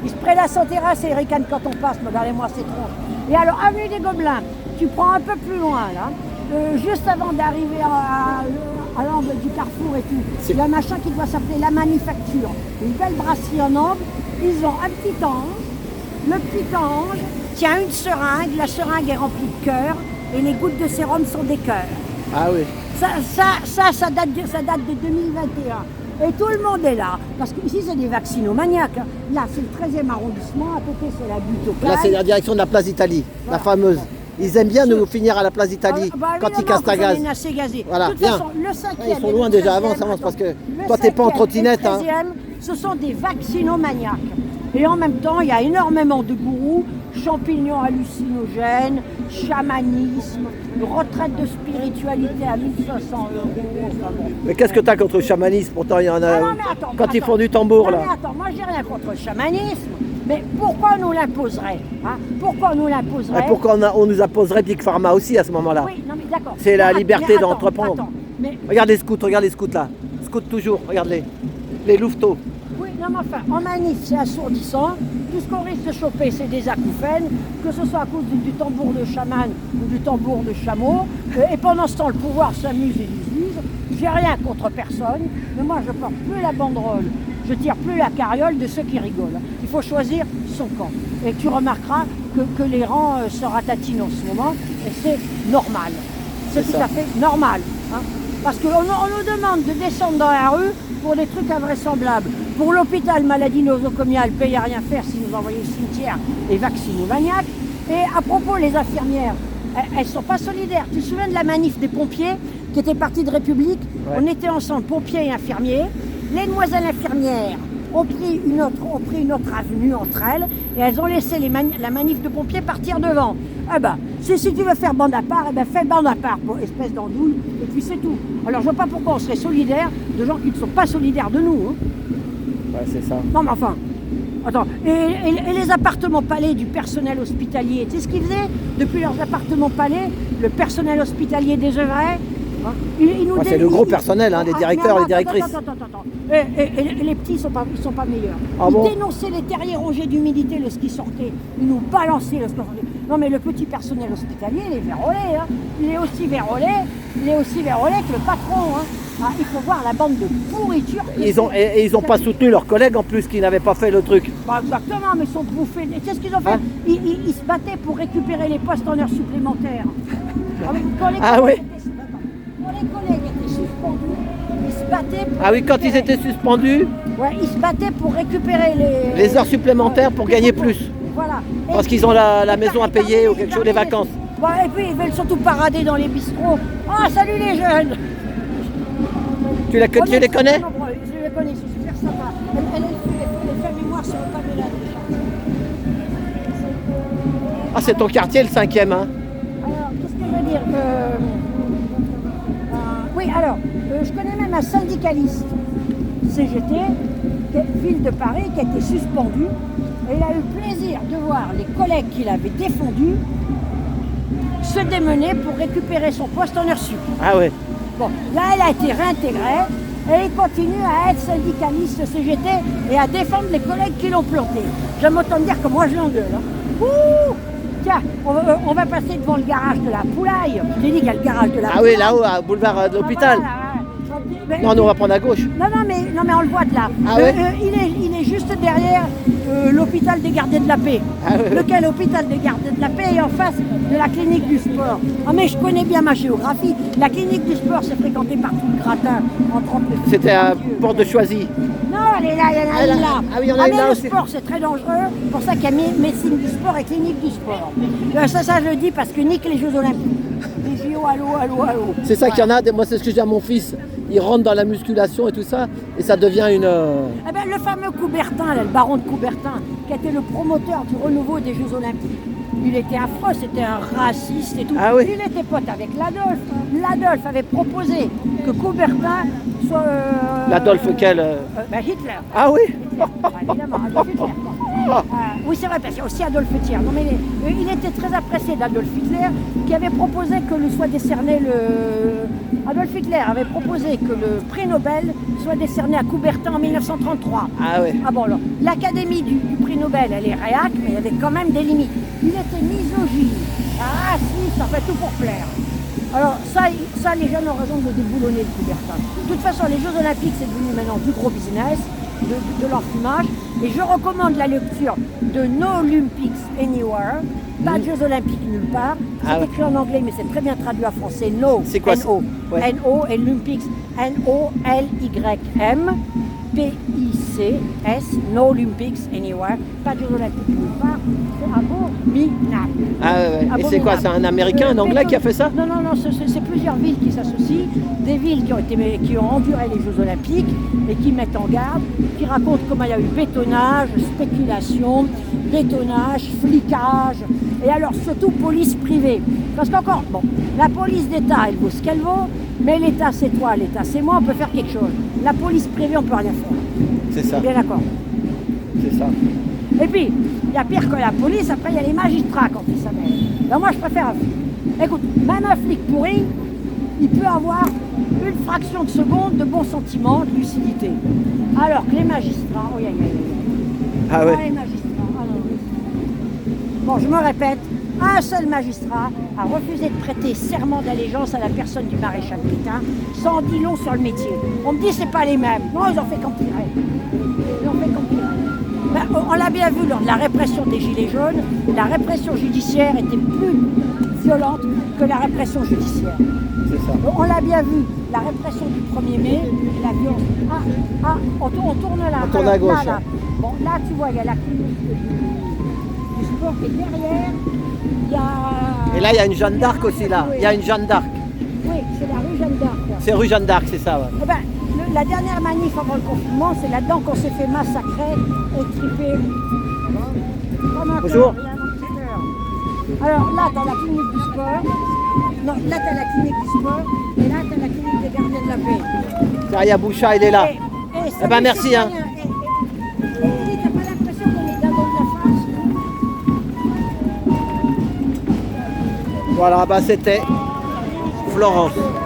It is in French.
Il se prélasse en terrasse et il ricane quand on passe, regardez-moi ces tronches. Et alors, avenue des Gobelins, tu prends un peu plus loin, là, juste avant d'arriver à l'angle du carrefour et tout, il y a un machin qui doit s'appeler La Manufacture. Une belle brasserie en angle, ils ont un petit ange, le petit ange tient une seringue, la seringue est remplie de cœurs, et les gouttes de sérum sont des cœurs. Ah oui. Ça date de 2021. Et tout le monde est là. Parce qu'ici, c'est des vaccinomaniaques. Là, c'est le 13e arrondissement. À côté, c'est la butte au Là, c'est la direction de la place d'Italie, voilà. La fameuse. Ils aiment bien nous finir à la place d'Italie quand ils cassent la gaz. Voilà, de toute façon, le 5e, ils sont loin déjà, avance parce que toi, t'es pas en trottinette. Le 13e, ce sont des vaccinomaniaques. Et en même temps, il y a énormément de gourous, champignons hallucinogènes, chamanisme, retraite de spiritualité à 1500 €. Enfin bon. Mais qu'est-ce que tu as contre le chamanisme? Pourtant, il y en a quand ils font du tambour, là. Mais attends, moi, j'ai rien contre le chamanisme. Mais pourquoi on nous l'imposerait, hein? Pourquoi on nous l'imposerait? Pourquoi on nous imposerait Big Pharma aussi à ce moment-là? Oui, non mais d'accord. C'est la liberté d'entreprendre. Mais... Regarde les scouts là. Scouts toujours, regarde-les. Les louveteaux. Oui, non mais enfin, en manif, c'est assourdissant. Tout ce qu'on risque de choper, c'est des acouphènes, que ce soit à cause du tambour de chaman ou du tambour de chameau. Et pendant ce temps, le pouvoir s'amuse et l'use. J'ai rien contre personne, mais moi, je porte plus la banderole. Je tire plus la carriole de ceux qui rigolent. Il faut choisir son camp. Et tu remarqueras que les rangs se ratatinent en ce moment, et c'est normal. C'est tout à fait normal. Hein, parce qu'on nous demande de descendre dans la rue pour des trucs invraisemblables. Pour l'hôpital maladie nosocomiale, paye à rien faire si nous envoyons au cimetière et vaccinomaniaques. Et à propos, les infirmières, elles ne sont pas solidaires. Tu te souviens de la manif des pompiers qui était partie de République? Ouais. On était ensemble, pompiers et infirmiers. Les demoiselles infirmières ont pris une autre avenue entre elles et elles ont laissé la manif de pompiers partir devant. Ah ben, si tu veux faire bande à part, fais bande à part, pour espèce d'andouille, et puis c'est tout. Alors je vois pas pourquoi on serait solidaire de gens qui ne sont pas solidaires de nous. Hein. Ouais, c'est ça. Non mais enfin, attends, et les appartements palais du personnel hospitalier, tu sais ce qu'ils faisaient? Depuis leurs appartements palais, le personnel hospitalier désœuvrait. C'est le gros personnel, hein, les directeurs, les directrices. Attends. Et les petits, ils sont pas meilleurs. Ils dénonçaient les terriers rongés d'humidité, le ski sortait. Ils nous balançaient le ski sortait. Non mais le petit personnel hospitalier, il est vérolé. Hein. Il est aussi vérolé que le patron. Hein. Ah, il faut voir la bande de pourriture. Ils ont pas soutenu leurs collègues en plus qui n'avaient pas fait le truc. Bah exactement, mais ils sont bouffés. Qu'est-ce qu'ils ont fait? Ils se battaient pour récupérer les postes en heures supplémentaires. Ah oui. Les collègues étaient suspendus, ils se battaient pour quand ils étaient suspendus, ils se battaient pour récupérer les heures supplémentaires pour gagner plus. Voilà. Parce qu'ils ont la maison à payer ou quelque chose, les vacances. Et puis ils veulent surtout parader dans les bistrots. Ah, salut les jeunes! Tu les connais? Je les connais, ils sont super sympas. Elle fait mémoire sur le pas de la décharge. Ah, c'est ton quartier le 5e, hein? Alors, qu'est-ce que je veux dire? Oui, alors, je connais même un syndicaliste CGT, ville de Paris, qui a été suspendu. Et il a eu le plaisir de voir les collègues qu'il avait défendus se démener pour récupérer son poste en heure sup. Ah ouais. Bon, là, elle a été réintégrée et il continue à être syndicaliste CGT et à défendre les collègues qui l'ont planté. J'aime autant dire que moi, je l'engueule. Hein. Ouh! Tiens, on va passer devant le garage de la Poulaille. J'ai dit qu'il y a le garage de la Poulaille. Ah oui, là-haut, au boulevard de l'hôpital. Non, nous on va prendre à gauche. Non, mais on le voit de là. Ah ouais. Il est juste derrière l'hôpital des gardiens de la paix. Ah ouais. Lequel hôpital des gardiens de la paix est en face de la clinique du sport. Ah mais je connais bien ma géographie. La clinique du sport, c'est fréquenté par tout le gratin. C'était à Porte de Choisy. Non, elle est là, il y en a une là. Ah oui, il y en a une là aussi. Le sport, c'est très dangereux. C'est pour ça qu'il y a médecine du sport et clinique du sport. Ça je le dis parce que nique les Jeux Olympiques. Les JO, allô. C'est ça qu'il y en a. Moi, c'est ce que je dis à mon fils. Il rentre dans la musculation et tout ça, et ça devient une... Eh ben, le fameux Coubertin, là, le baron de Coubertin, qui était le promoteur du renouveau des Jeux Olympiques. Il était affreux, c'était un raciste et tout. Ah oui. Il était pote avec l'Adolphe. L'Adolphe avait proposé que Coubertin soit... L'Adolphe quel Hitler. Ah oui. Évidemment, Adolf Hitler. Oui, c'est vrai, parce qu'il y a aussi Adolf Hitler. Non, mais il était très apprécié d'Adolf Hitler, qui avait proposé que le soit décerné Adolf Hitler avait proposé que le prix Nobel soit décerné à Coubertin en 1933. Ah ouais. Ah bon, alors, l'Académie du prix Nobel, elle est réac, mais il y avait quand même des limites. Il était misogyne, raciste, ça fait tout pour plaire. Alors ça, les jeunes ont raison de le déboulonner, le Coubertin. De toute façon, les Jeux Olympiques, c'est devenu maintenant du gros business, de l'enfumage. Et je recommande la lecture de No Olympics Anywhere, pas de Jeux Olympiques nulle part. C'est écrit en anglais, mais c'est très bien traduit en français. No, c'est quoi, N-O, ouais. N-O, et Olympics, N-O-L-Y-M. P-I-C-S, No Olympics Anywhere, pas de Jeux Olympiques nulle part, c'est abominable. Ah ouais. Et c'est quoi, c'est un Américain, un Anglais qui a fait ça? Non, c'est plusieurs villes qui s'associent, des villes qui ont enduré les Jeux Olympiques et qui mettent en garde, qui racontent comment il y a eu bétonnage, spéculation, flicage, et alors surtout police privée. Parce qu'encore, bon, la police d'État, elle vaut ce qu'elle vaut, mais l'État c'est toi, l'État c'est moi, on peut faire quelque chose. La police privée, on peut rien faire. C'est ça. Bien d'accord. C'est ça. Et puis, il y a pire que la police, après il y a les magistrats quand ils s'en mêlent. Ben moi je préfère un flic. Écoute, même un flic pourri, il peut avoir une fraction de seconde de bon sentiment, de lucidité. Alors que les magistrats, oh, Ah ouais. Les magistrats, ah non. Bon, je me répète, un seul magistrat a refusé de prêter serment d'allégeance à la personne du maréchal Pétain, sans dit long sur le métier. On me dit c'est pas les mêmes. Non, ils ont fait qu'empirer. Ben, on l'a bien vu lors de la répression des Gilets jaunes, la répression judiciaire était plus violente que la répression judiciaire. C'est ça. On l'a bien vu, la répression du 1er mai, la violence. On tourne là. On tourne à gauche. Là. Bon, là, tu vois, il y a la clinique du sport qui est derrière. Il y a... Et là, il y a une Jeanne d'Arc aussi, là. Il y a une Jeanne d'Arc. Oui, c'est la rue Jeanne d'Arc. C'est rue Jeanne d'Arc, c'est ça, ouais. Eh ben, la dernière manif avant le confinement, c'est là-dedans qu'on s'est fait massacrer et triper. Bonjour. Alors là, tu as la clinique du sport. Non, là, tu as la clinique du sport. Et là, tu as la clinique des gardiens de la paix. Zahia Boucha, il est là. Eh ben, merci. Hein. T'as pas l'impression qu'on est d'abord de la France? Voilà, bah, c'était Florence.